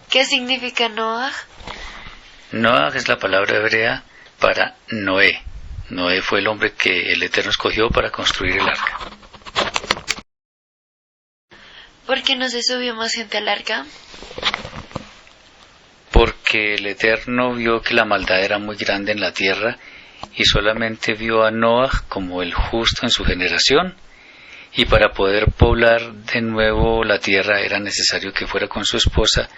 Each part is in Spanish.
¿Qué significa Noah? Noah es la palabra hebrea para Noé. Noé fue el hombre que el Eterno escogió para construir el arca. ¿Por qué no se subió más gente al arca? Porque el Eterno vio que la maldad era muy grande en la tierra y solamente vio a Noah como el justo en su generación, y para poder poblar de nuevo la tierra era necesario que fuera con su esposa,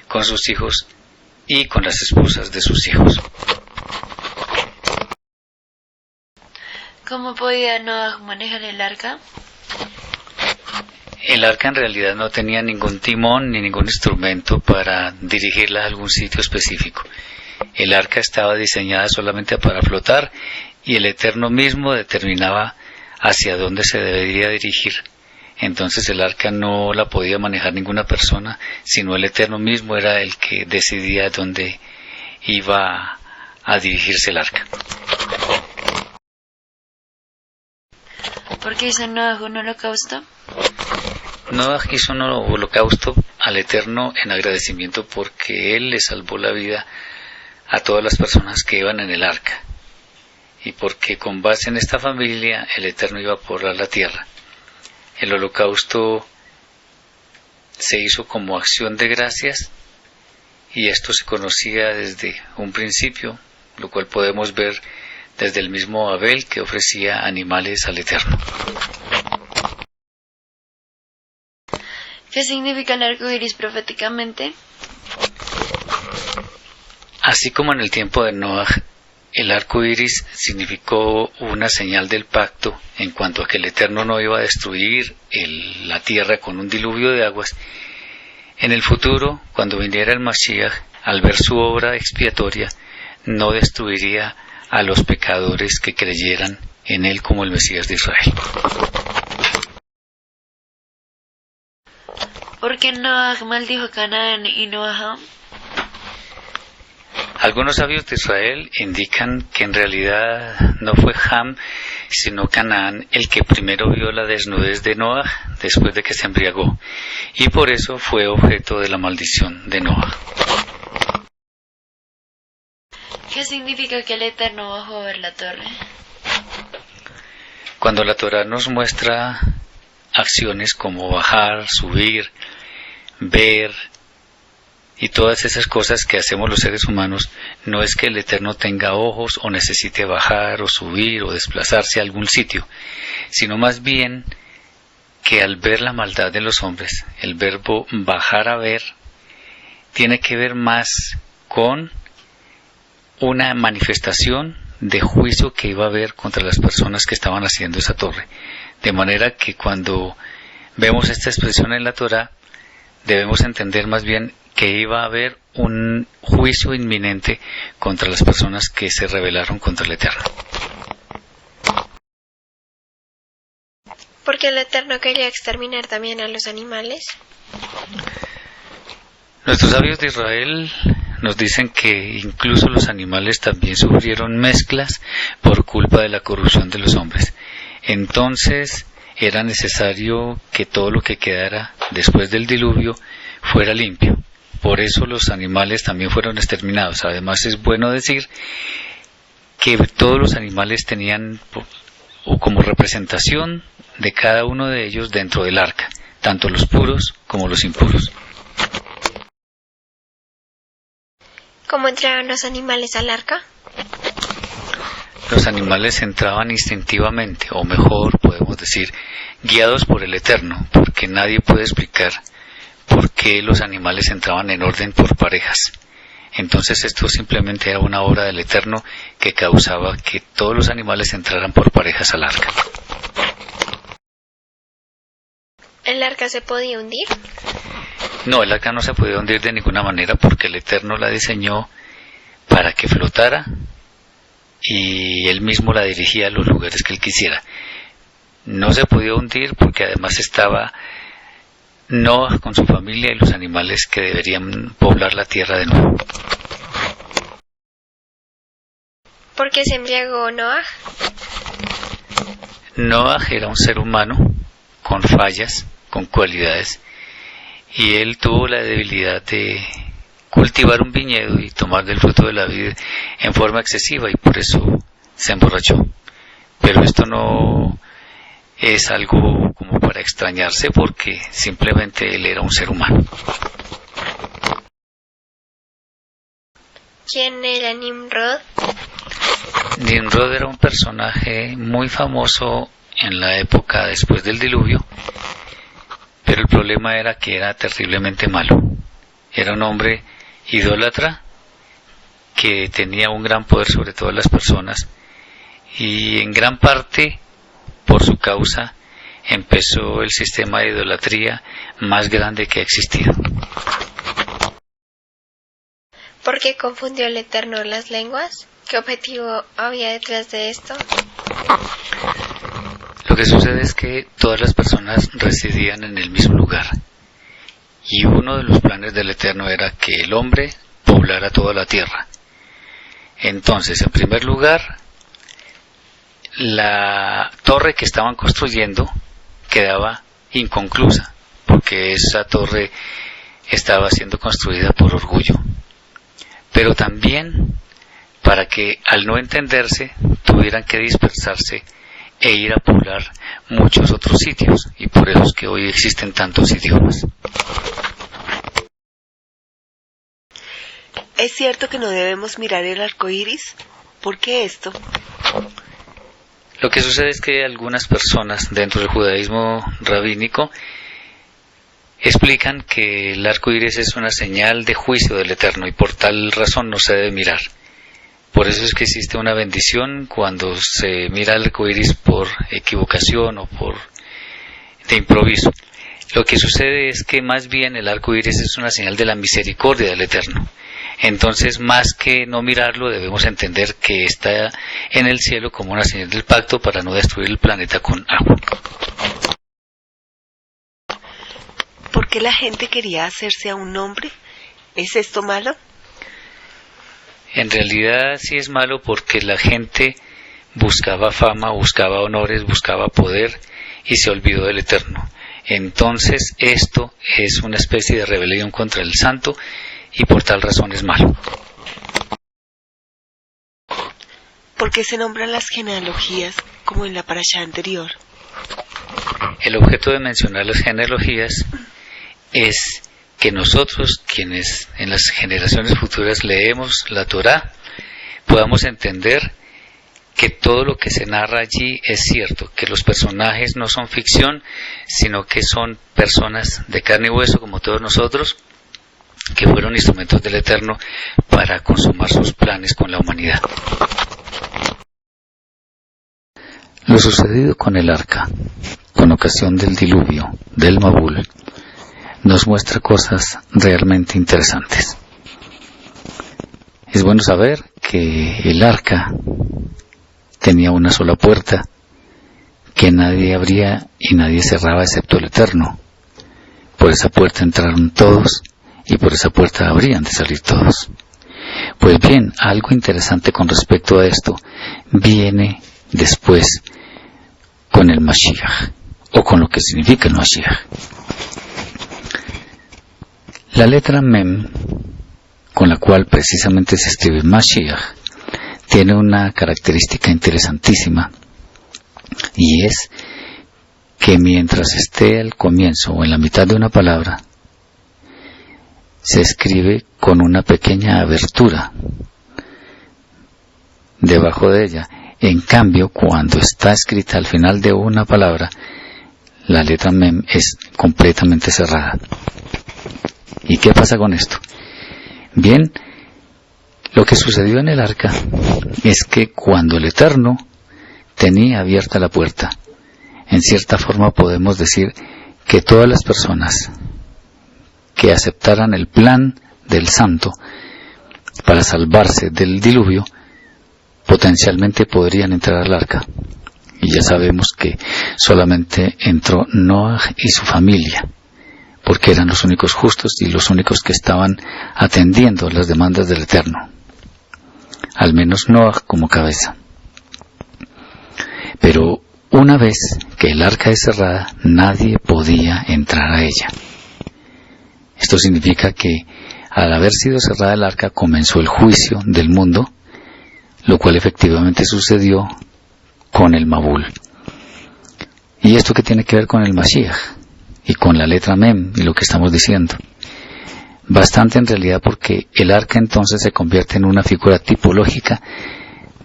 con sus hijos y con las esposas de sus hijos. ¿Cómo podía Noah manejar el arca? El arca en realidad no tenía ningún timón ni ningún instrumento para dirigirla a algún sitio específico. El arca estaba diseñada solamente para flotar y el Eterno mismo determinaba hacia dónde se debería dirigir. Entonces el arca no la podía manejar ninguna persona, sino el Eterno mismo era el que decidía dónde iba a dirigirse el arca. ¿Por qué hizo Noah un holocausto? Noah hizo un holocausto al Eterno en agradecimiento porque él le salvó la vida a todas las personas que iban en el arca, y porque con base en esta familia el Eterno iba a poblar la tierra. El holocausto se hizo como acción de gracias, y esto se conocía desde un principio, lo cual podemos ver desde el mismo Abel, que ofrecía animales al Eterno. ¿Qué significa el arco iris proféticamente? Así como en el tiempo de Noah, el arco iris significó una señal del pacto en cuanto a que el Eterno no iba a destruir la tierra con un diluvio de aguas. En el futuro, cuando viniera el Mashiach, al ver su obra expiatoria, no destruiría a los pecadores que creyeran en él como el Mesías de Israel. ¿Por qué Noah maldijo a Canaán y no a Ham? Algunos sabios de Israel indican que en realidad no fue Ham, sino Canaán el que primero vio la desnudez de Noah después de que se embriagó, y por eso fue objeto de la maldición de Noah. ¿Qué significa que el Eterno bajó a ver la torre? Cuando la Torá nos muestra acciones como bajar, subir, ver y todas esas cosas que hacemos los seres humanos, no es que el Eterno tenga ojos o necesite bajar o subir o desplazarse a algún sitio, sino más bien que al ver la maldad de los hombres, el verbo bajar a ver tiene que ver más con una manifestación de juicio que iba a haber contra las personas que estaban haciendo esa torre. De manera que cuando vemos esta expresión en la Torá, debemos entender más bien que iba a haber un juicio inminente contra las personas que se rebelaron contra el Eterno. ¿Por qué el Eterno quería exterminar también a los animales? Nuestros sabios de Israel nos dicen que incluso los animales también sufrieron mezclas por culpa de la corrupción de los hombres. Entonces era necesario que todo lo que quedara después del diluvio fuera limpio. Por eso los animales también fueron exterminados. Además es bueno decir que todos los animales tenían como representación de cada uno de ellos dentro del arca, tanto los puros como los impuros. ¿Cómo entraron los animales al arca? Los animales entraban instintivamente, o mejor, podemos decir, guiados por el Eterno, porque nadie puede explicar por qué los animales entraban en orden por parejas. Entonces esto simplemente era una obra del Eterno que causaba que todos los animales entraran por parejas al arca. ¿El arca se podía hundir? No, el arca no se podía hundir de ninguna manera porque el Eterno la diseñó para que flotara y él mismo la dirigía a los lugares que él quisiera. No se podía hundir porque además estaba Noah con su familia y los animales que deberían poblar la tierra de nuevo. ¿Por qué se embriagó Noah? Noah era un ser humano con fallas, con cualidades, y él tuvo la debilidad de cultivar un viñedo y tomar del fruto de la vid en forma excesiva, y por eso se emborrachó. Pero esto no es algo como para extrañarse, porque simplemente él era un ser humano. ¿Quién era Nimrod? Nimrod era un personaje muy famoso en la época después del diluvio, pero el problema era que era terriblemente malo. Era un hombre idólatra que tenía un gran poder sobre todas las personas, y en gran parte por su causa empezó el sistema de idolatría más grande que ha existido. ¿Por qué confundió el Eterno las lenguas? ¿Qué objetivo había detrás de esto? Lo que sucede es que todas las personas residían en el mismo lugar, y uno de los planes del Eterno era que el hombre poblara toda la tierra. Entonces, en primer lugar, la torre que estaban construyendo quedaba inconclusa, porque esa torre estaba siendo construida por orgullo, pero también para que, al no entenderse, tuvieran que dispersarse e ir a poblar muchos otros sitios, y por eso es que hoy existen tantos idiomas. ¿Es cierto que no debemos mirar el arco iris? ¿Por qué esto? Lo que sucede es que algunas personas dentro del judaísmo rabínico explican que el arco iris es una señal de juicio del Eterno, y por tal razón no se debe mirar. Por eso es que existe una bendición cuando se mira el arco iris por equivocación o de improviso. Lo que sucede es que más bien el arco iris es una señal de la misericordia del Eterno. Entonces, más que no mirarlo, debemos entender que está en el cielo como una señal del pacto para no destruir el planeta con agua. ¿Por qué la gente quería hacerse a un nombre? ¿Es esto malo? En realidad sí es malo, porque la gente buscaba fama, buscaba honores, buscaba poder y se olvidó del Eterno. Entonces esto es una especie de rebelión contra el Santo, y por tal razón es malo. ¿Por qué se nombran las genealogías como en la parashá anterior? El objeto de mencionar las genealogías es que nosotros, quienes en las generaciones futuras leemos la Torá, podamos entender que todo lo que se narra allí es cierto, que los personajes no son ficción, sino que son personas de carne y hueso como todos nosotros, que fueron instrumentos del Eterno para consumar sus planes con la humanidad. Lo sucedido con el arca, con ocasión del diluvio, del Mabul, nos muestra cosas realmente interesantes. Es bueno saber que el arca tenía una sola puerta, que nadie abría y nadie cerraba excepto el Eterno. Por esa puerta entraron todos, y por esa puerta habrían de salir todos. Pues bien, algo interesante con respecto a esto viene después con el Mashiach, o con lo que significa el Mashiach. La letra Mem, con la cual precisamente se escribe Mashiach, tiene una característica interesantísima, y es que mientras esté al comienzo o en la mitad de una palabra, se escribe con una pequeña abertura debajo de ella. En cambio, cuando está escrita al final de una palabra, la letra Mem es completamente cerrada. ¿Y qué pasa con esto? Bien, lo que sucedió en el arca es que cuando el Eterno tenía abierta la puerta, en cierta forma podemos decir que todas las personas que aceptaran el plan del Santo para salvarse del diluvio, potencialmente podrían entrar al arca. Y ya sabemos que solamente entró Noah y su familia, porque eran los únicos justos y los únicos que estaban atendiendo las demandas del Eterno. Al menos Noah como cabeza. Pero una vez que el arca es cerrada, nadie podía entrar a ella. Esto significa que Al haber sido cerrada el arca, comenzó el juicio del mundo, lo cual efectivamente sucedió con el Mabul. ¿Y esto qué tiene que ver con el Mashiach? Y con la letra Mem y lo que estamos diciendo. Bastante en realidad, porque el arca entonces se convierte en una figura tipológica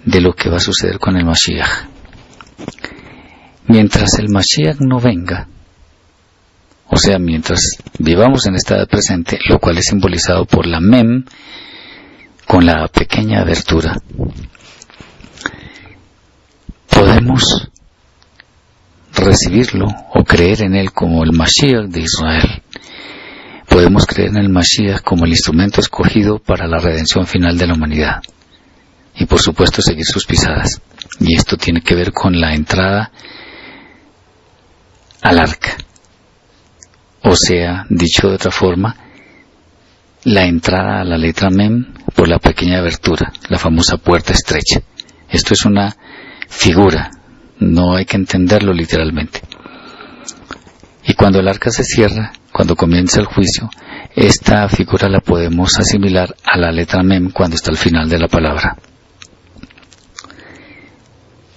de lo que va a suceder con el Mashiach. Mientras el Mashiach no venga, o sea, mientras vivamos en esta edad presente, lo cual es simbolizado por la Mem con la pequeña abertura, podemos recibirlo o creer en él como el Mashiach de Israel. Podemos creer en el Mashiach como el instrumento escogido para la redención final de la humanidad. Y por supuesto seguir sus pisadas. Y esto tiene que ver con la entrada al arca. O sea, dicho de otra forma, la entrada a la letra Mem por la pequeña abertura, la famosa puerta estrecha. Esto es una figura, no hay que entenderlo literalmente. Y cuando el arca se cierra, cuando comienza el juicio, esta figura la podemos asimilar a la letra Mem cuando está al final de la palabra.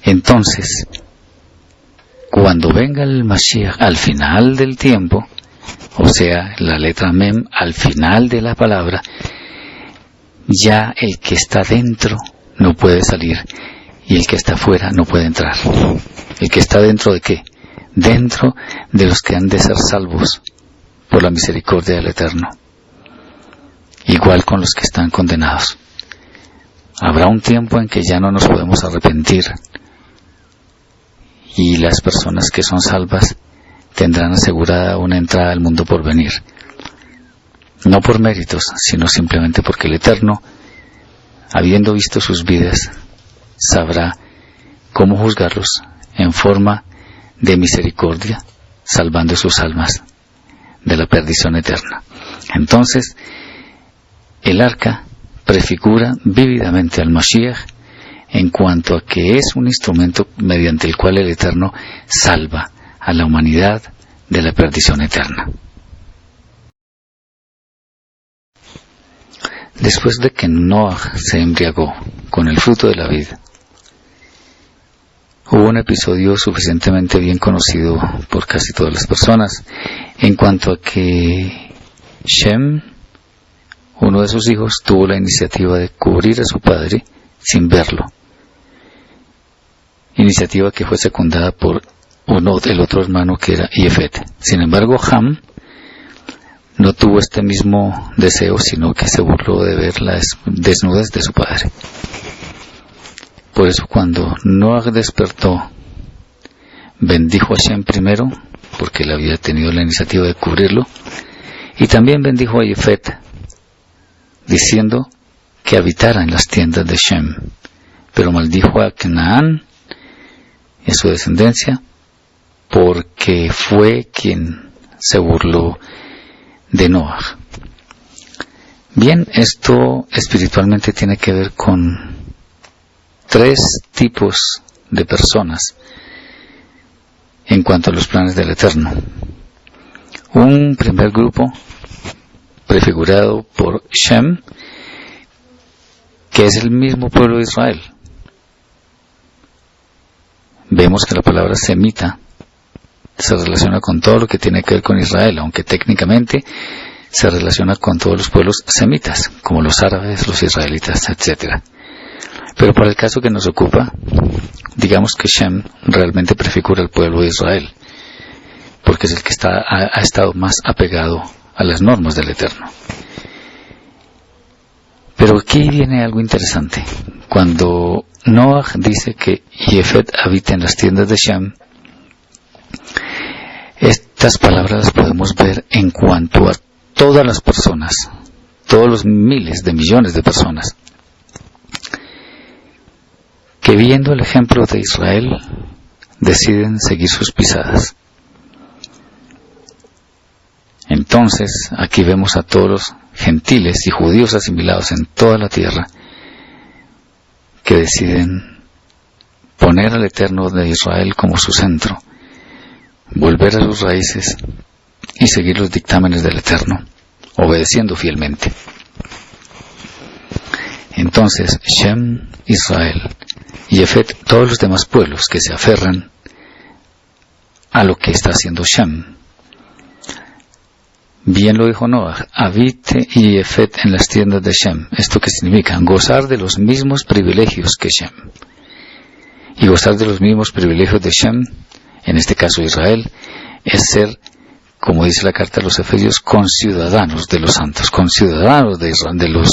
Entonces, cuando venga el Mashiach al final del tiempo, o sea, la letra Mem al final de la palabra, ya el que está dentro no puede salir y el que está fuera no puede entrar. ¿El que está dentro de qué? Dentro de los que han de ser salvos por la misericordia del Eterno, igual con los que están condenados. Habrá un tiempo en que ya no nos podemos arrepentir y las personas que son salvas tendrán asegurada una entrada al mundo por venir, no por méritos, sino simplemente porque el Eterno, habiendo visto sus vidas, sabrá cómo juzgarlos en forma de misericordia, salvando sus almas de la perdición eterna. Entonces, el arca prefigura vívidamente al Mashiach en cuanto a que es un instrumento mediante el cual el Eterno salva a la humanidad de la perdición eterna. Después de que Noaj se embriagó con el fruto de la vid, hubo un episodio suficientemente bien conocido por casi todas las personas en cuanto a que Shem, uno de sus hijos, tuvo la iniciativa de cubrir a su padre sin verlo, iniciativa que fue secundada por el otro hermano, que era Yefet. Sin embargo, Ham no tuvo este mismo deseo, sino que se burló de ver la desnudez de su padre. Por eso, cuando Noah despertó, bendijo a Shem primero, porque él había tenido la iniciativa de cubrirlo, y también bendijo a Yefet, diciendo que habitara en las tiendas de Shem, pero maldijo a Canaán y a su descendencia, porque fue quien se burló de Noah. Bien, esto espiritualmente tiene que ver con 3 tipos de personas en cuanto a los planes del Eterno. Un primer grupo prefigurado por Shem, que es el mismo pueblo de Israel. Vemos que la palabra semita se relaciona con todo lo que tiene que ver con Israel, aunque técnicamente se relaciona con todos los pueblos semitas, como los árabes, los israelitas, etc. Pero para el caso que nos ocupa, digamos que Shem realmente prefigura al pueblo de Israel, porque es el que ha estado más apegado a las normas del Eterno. Pero aquí viene algo interesante. Cuando Noah dice que Yefet habita en las tiendas de Shem, estas palabras las podemos ver en cuanto a todas las personas, todos los miles de millones de personas, que viendo el ejemplo de Israel, deciden seguir sus pisadas. Entonces, aquí vemos a todos los gentiles y judíos asimilados en toda la tierra, que deciden poner al Eterno de Israel como su centro, volver a sus raíces y seguir los dictámenes del Eterno, obedeciendo fielmente. Entonces, Shem, Israel, y Yefet, todos los demás pueblos que se aferran a lo que está haciendo Shem. Bien lo dijo Noah, habite y Yefet en las tiendas de Shem. ¿Esto qué significa? Gozar de los mismos privilegios que Shem. Y gozar de los mismos privilegios de Shem, en este caso Israel, es ser, como dice la carta a los Efesios, conciudadanos de los santos, conciudadanos de Israel, de los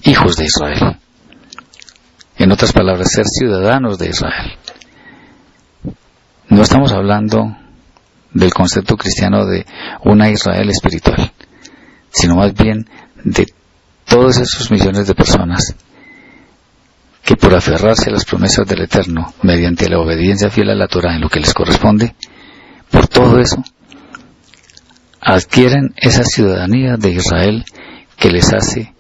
hijos de Israel. En otras palabras, ser ciudadanos de Israel. No estamos hablando del concepto cristiano de una Israel espiritual, sino más bien de todos esos millones de personas que por aferrarse a las promesas del Eterno, mediante la obediencia fiel a la Torah en lo que les corresponde, por todo eso, adquieren esa ciudadanía de Israel que les hace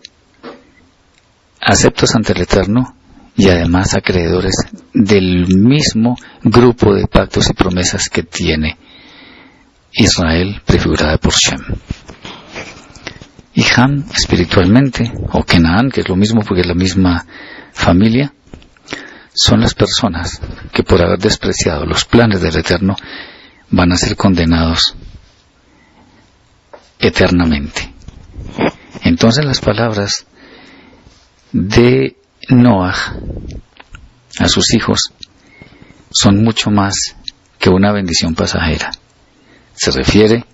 aceptos ante el Eterno y además acreedores del mismo grupo de pactos y promesas que tiene Israel, prefigurada por Shem. Y Ham, espiritualmente, o Kenaán, que es lo mismo porque es la misma familia, son las personas que por haber despreciado los planes del Eterno van a ser condenados eternamente. Entonces las palabras de Noah a sus hijos son mucho más que una bendición pasajera. Se refiere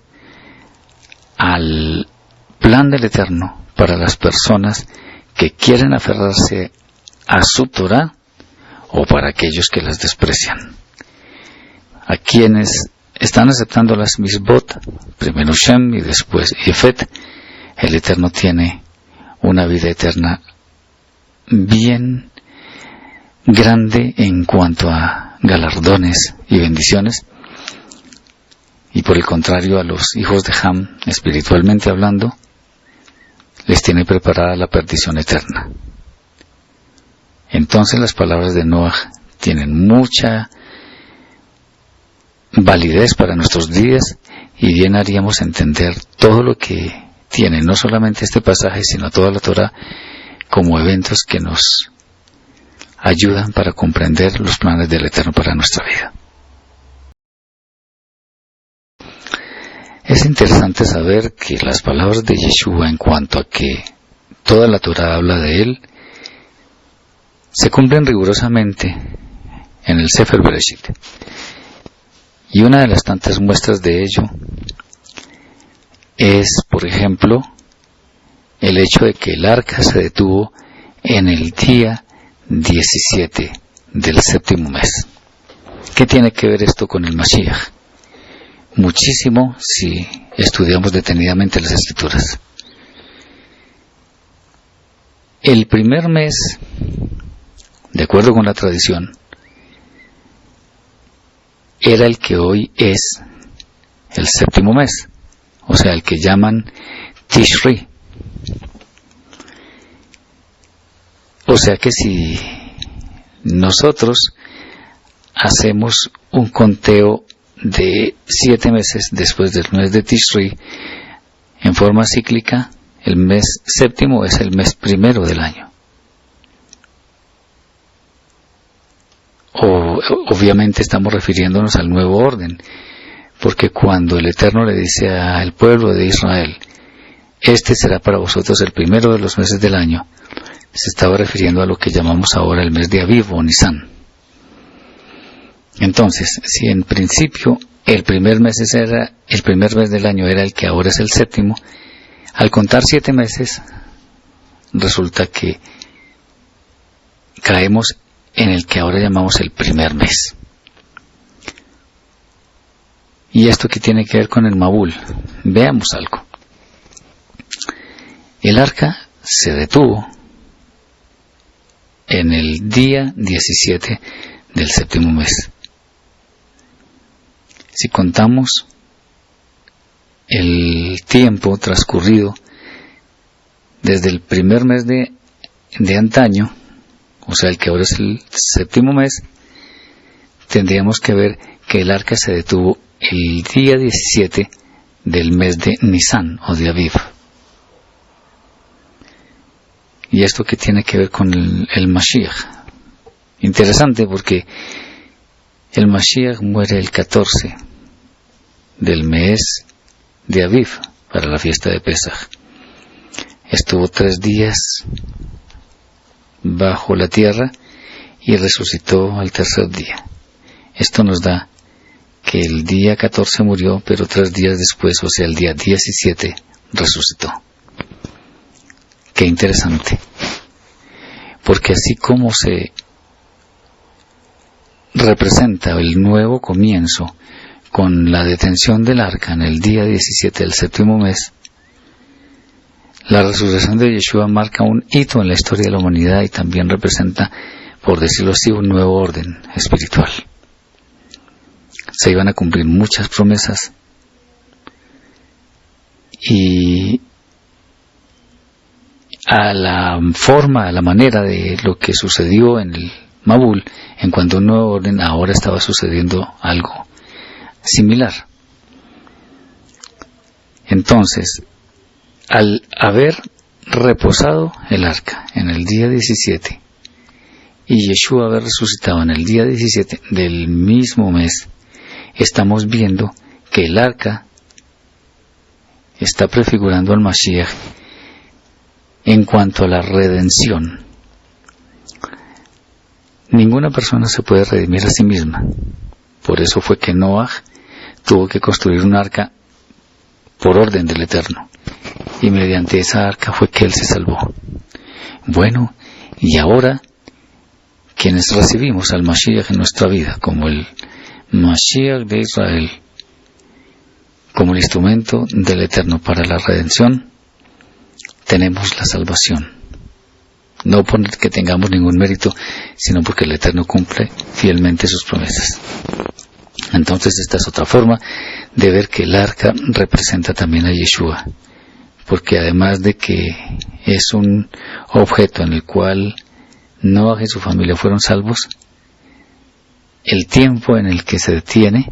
al plan del Eterno para las personas que quieren aferrarse a su Torah o para aquellos que las desprecian. A quienes están aceptando las misbot, primero Shem y después Yefet, el Eterno tiene una vida eterna bien grande en cuanto a galardones y bendiciones, y por el contrario a los hijos de Ham, espiritualmente hablando, les tiene preparada la perdición eterna. Entonces las palabras de Noah tienen mucha validez para nuestros días y bien haríamos entender todo lo que tiene, no solamente este pasaje, sino toda la Torah, como eventos que nos ayudan para comprender los planes del Eterno para nuestra vida. Es interesante saber que las palabras de Yeshua en cuanto a que toda la Torah habla de él, se cumplen rigurosamente en el Sefer Bereshit. Y una de las tantas muestras de ello es, por ejemplo, el hecho de que el arca se detuvo en el día 17 del séptimo mes. ¿Qué tiene que ver esto con el Mashiach? Muchísimo si estudiamos detenidamente las Escrituras. El primer mes, de acuerdo con la tradición, era el que hoy es el séptimo mes, o sea, el que llaman Tishri. O sea que si nosotros hacemos un conteo de 7 meses después del mes de Tishri, en forma cíclica, el mes séptimo es el mes primero del año. Obviamente estamos refiriéndonos al nuevo orden, porque cuando el Eterno le dice al pueblo de Israel, este será para vosotros el primero de los meses del año, se estaba refiriendo a lo que llamamos ahora el mes de Aviv o Nisan. Entonces, si en principio el primer mes del año era el que ahora es el séptimo, al contar 7 meses, resulta que caemos en el que ahora llamamos el primer mes. ¿Y esto qué tiene que ver con el Mabul? Veamos algo. El arca se detuvo en el día 17 del séptimo mes. Si contamos el tiempo transcurrido desde el primer mes de antaño, o sea, el que ahora es el séptimo mes, tendríamos que ver que el arca se detuvo el día 17 del mes de Nisan o de Aviv. ¿Y esto qué tiene que ver con el Mashiach? Interesante, porque el Mashiach muere el 14 del mes de Aviv, para la fiesta de Pesaj. Estuvo 3 días bajo la tierra y resucitó al tercer día. Esto nos da que el día 14 murió, pero 3 días después, o sea, el día 17, resucitó. Qué interesante. Porque así como se representa el nuevo comienzo con la detención del arca en el día 17 del 7º mes, la resurrección de Yeshua marca un hito en la historia de la humanidad y también representa, por decirlo así, un nuevo orden espiritual. Se iban a cumplir muchas promesas y a la forma, a la manera de lo que sucedió en el Mabul, en cuanto a un nuevo orden, ahora estaba sucediendo algo similar. Entonces, al haber reposado el arca en el día 17 y Yeshua haber resucitado en el día 17 del mismo mes, estamos viendo que el arca está prefigurando al Mashiach en cuanto a la redención. Ninguna persona se puede redimir a sí misma. Por eso fue que Noah tuvo que construir un arca por orden del Eterno. Y mediante esa arca fue que él se salvó. Bueno, y ahora, quienes recibimos al Mashiach en nuestra vida, como el Mashiach de Israel, como el instrumento del Eterno para la redención, tenemos la salvación. No porque tengamos ningún mérito, sino porque el Eterno cumple fielmente sus promesas. Entonces esta es otra forma de ver que el arca representa también a Yeshua, porque además de que es un objeto en el cual Noah y su familia fueron salvos, el tiempo en el que se detiene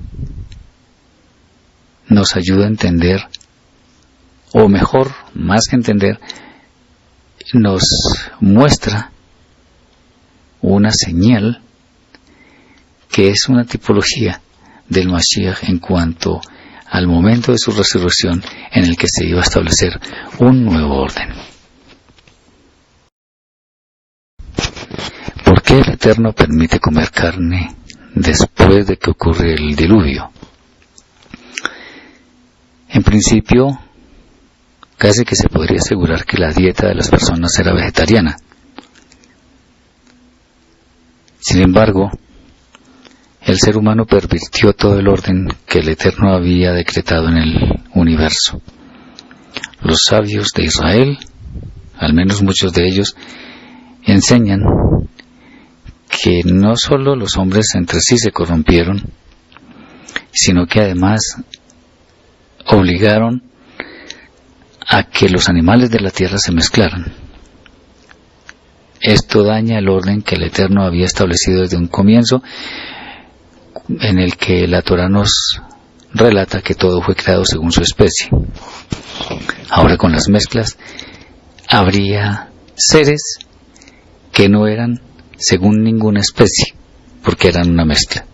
nos ayuda a entender, o mejor, más que entender, nos muestra una señal que es una tipología del Mashiach en cuanto al momento de su resurrección en el que se iba a establecer un nuevo orden. ¿Por qué el Eterno permite comer carne después de que ocurre el diluvio? En principio, casi que se podría asegurar que la dieta de las personas era vegetariana. Sin embargo, el ser humano pervirtió todo el orden que el Eterno había decretado en el universo. Los sabios de Israel, al menos muchos de ellos, enseñan que no solo los hombres entre sí se corrompieron, sino que además obligaron a que los animales de la tierra se mezclaran. Esto daña el orden que el Eterno había establecido desde un comienzo, en el que la Torá nos relata que todo fue creado según su especie. Ahora con las mezclas habría seres que no eran según ninguna especie, porque eran una mezcla.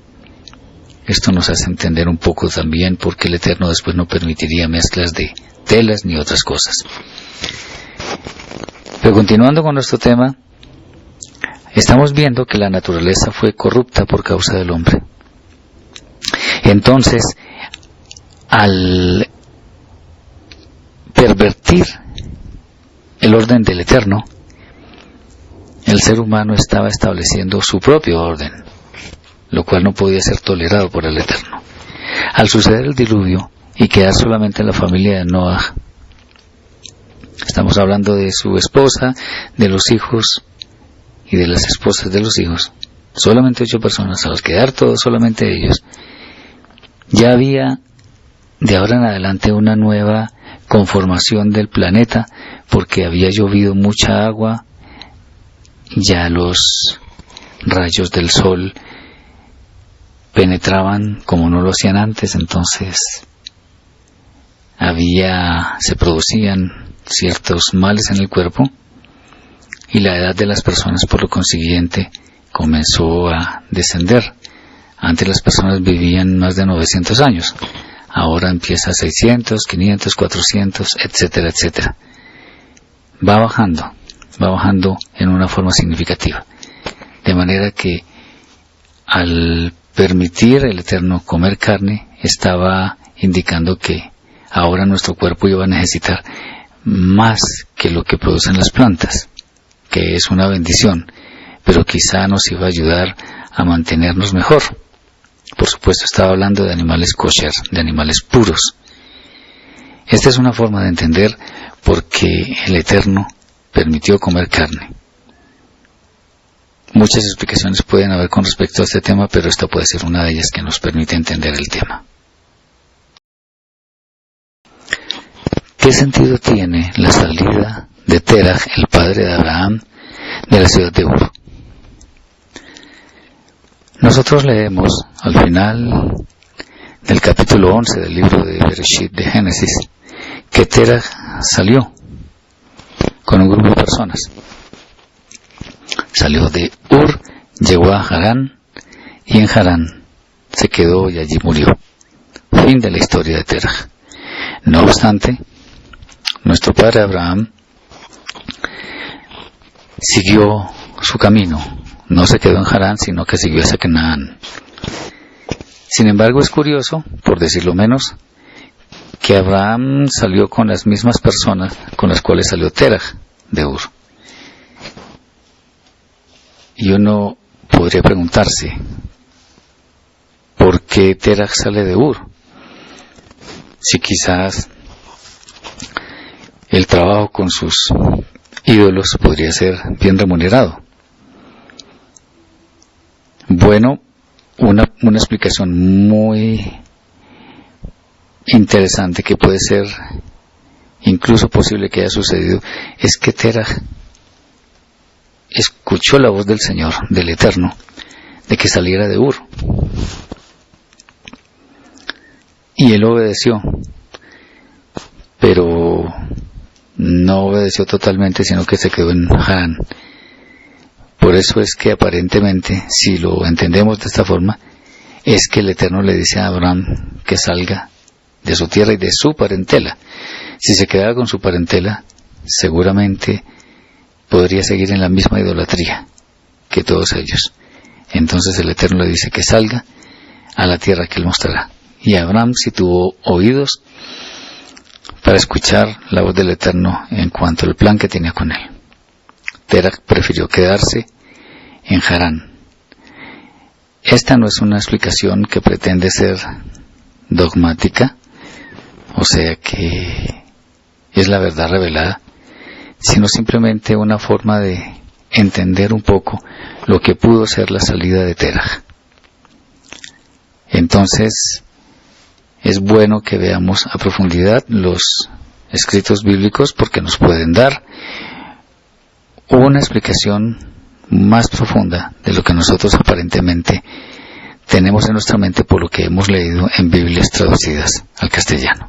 Esto nos hace entender un poco también por qué el Eterno después no permitiría mezclas de telas ni otras cosas. Pero continuando con nuestro tema, estamos viendo que la naturaleza fue corrupta por causa del hombre. Entonces, al pervertir el orden del Eterno, el ser humano estaba estableciendo su propio orden, lo cual no podía ser tolerado por el Eterno. Al suceder el diluvio y quedar solamente la familia de Noah, estamos hablando de su esposa, de los hijos y de las esposas de los hijos, solamente 8 personas, al quedar todos solamente ellos, ya había de ahora en adelante una nueva conformación del planeta, porque había llovido mucha agua, ya los rayos del sol penetraban como no lo hacían antes, entonces se producían ciertos males en el cuerpo, y la edad de las personas por lo consiguiente comenzó a descender. Antes las personas vivían más de 900 años, ahora empieza a 600, 500, 400, etcétera, etcétera. Va bajando en una forma significativa. De manera que al permitir el Eterno comer carne, estaba indicando que ahora nuestro cuerpo iba a necesitar más que lo que producen las plantas, que es una bendición, pero quizá nos iba a ayudar a mantenernos mejor. Por supuesto, estaba hablando de animales kosher, de animales puros. Esta es una forma de entender por qué el Eterno permitió comer carne. Muchas explicaciones pueden haber con respecto a este tema, pero esta puede ser una de ellas que nos permite entender el tema. ¿Qué sentido tiene la salida de Terah, el padre de Abraham, de la ciudad de Ur? Nosotros leemos al final del capítulo 11 del libro de Bereshit, de Génesis, que Terah salió con un grupo de personas. Salió de Ur, llegó a Harán, y en Harán se quedó y allí murió. Fin de la historia de Terah. No obstante, nuestro padre Abraham siguió su camino. No se quedó en Harán, sino que siguió hacia Canaán. Sin embargo, es curioso, por decirlo menos, que Abraham salió con las mismas personas con las cuales salió Terah de Ur. Y uno podría preguntarse, ¿por qué Terah sale de Ur? Si quizás el trabajo con sus ídolos podría ser bien remunerado. Bueno, una explicación muy interesante que puede ser incluso posible que haya sucedido es que Terah escuchó la voz del Señor, del Eterno, de que saliera de Ur. Y él obedeció, pero no obedeció totalmente, sino que se quedó en Harán. Por eso es que aparentemente, si lo entendemos de esta forma, es que el Eterno le dice a Abraham que salga de su tierra y de su parentela. Si se quedaba con su parentela, seguramente podría seguir en la misma idolatría que todos ellos. Entonces el Eterno le dice que salga a la tierra que él mostrará. Y Abraham sí tuvo oídos para escuchar la voz del Eterno en cuanto al plan que tenía con él. Terah prefirió quedarse en Harán. Esta no es una explicación que pretende ser dogmática, o sea que es la verdad revelada, sino simplemente una forma de entender un poco lo que pudo ser la salida de Terah. Entonces, es bueno que veamos a profundidad los escritos bíblicos porque nos pueden dar una explicación más profunda de lo que nosotros aparentemente tenemos en nuestra mente por lo que hemos leído en Biblias traducidas al castellano.